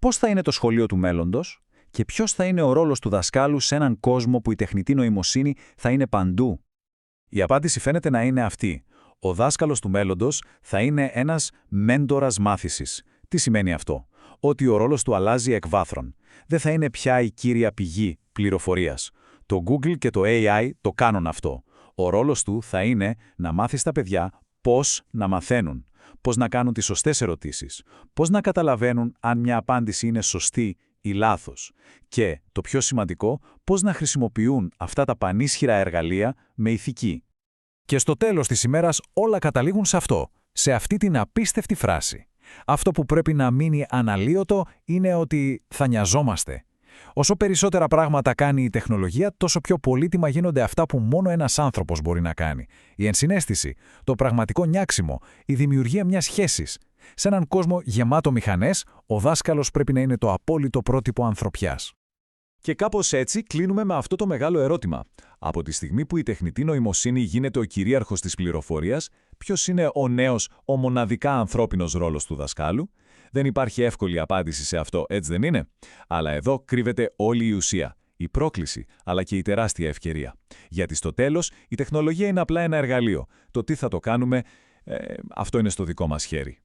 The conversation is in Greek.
Πώς θα είναι το σχολείο του μέλλοντος και ποιος θα είναι ο ρόλος του δασκάλου σε έναν κόσμο που η τεχνητή νοημοσύνη θα είναι παντού? Η απάντηση φαίνεται να είναι αυτή. Ο δάσκαλος του μέλλοντος θα είναι ένας μέντορας μάθησης. Τι σημαίνει αυτό? Ότι ο ρόλος του αλλάζει εκ βάθρων. Δεν θα είναι πια η κύρια πηγή πληροφορίας. Το Google και το AI το κάνουν αυτό. Ο ρόλος του θα είναι να μάθει στα παιδιά πώς να μαθαίνουν, πώς να κάνουν τις σωστές ερωτήσεις, πώς να καταλαβαίνουν αν μια απάντηση είναι σωστή ή λάθος και, το πιο σημαντικό, πώς να χρησιμοποιούν αυτά τα πανίσχυρα εργαλεία με ηθική. Και στο τέλος της ημέρας όλα καταλήγουν σε αυτό, σε αυτή την απίστευτη φράση. Αυτό που πρέπει να μείνει αναλύωτο είναι ότι θα νοιαζόμαστε. Όσο περισσότερα πράγματα κάνει η τεχνολογία, τόσο πιο πολύτιμα γίνονται αυτά που μόνο ένας άνθρωπος μπορεί να κάνει. Η ενσυναίσθηση, το πραγματικό νιάξιμο, η δημιουργία μιας σχέσης. Σε έναν κόσμο γεμάτο μηχανές, ο δάσκαλος πρέπει να είναι το απόλυτο πρότυπο ανθρωπιάς. Και κάπως έτσι κλείνουμε με αυτό το μεγάλο ερώτημα. Από τη στιγμή που η τεχνητή νοημοσύνη γίνεται ο κυρίαρχος της πληροφορίας, ποιος είναι ο νέος, ο μοναδικά ανθρώπινος ρόλος του δασκάλου? Δεν υπάρχει εύκολη απάντηση σε αυτό, έτσι δεν είναι? Αλλά εδώ κρύβεται όλη η ουσία, η πρόκληση, αλλά και η τεράστια ευκαιρία. Γιατί στο τέλος η τεχνολογία είναι απλά ένα εργαλείο. Το τι θα το κάνουμε, αυτό είναι στο δικό μας χέρι.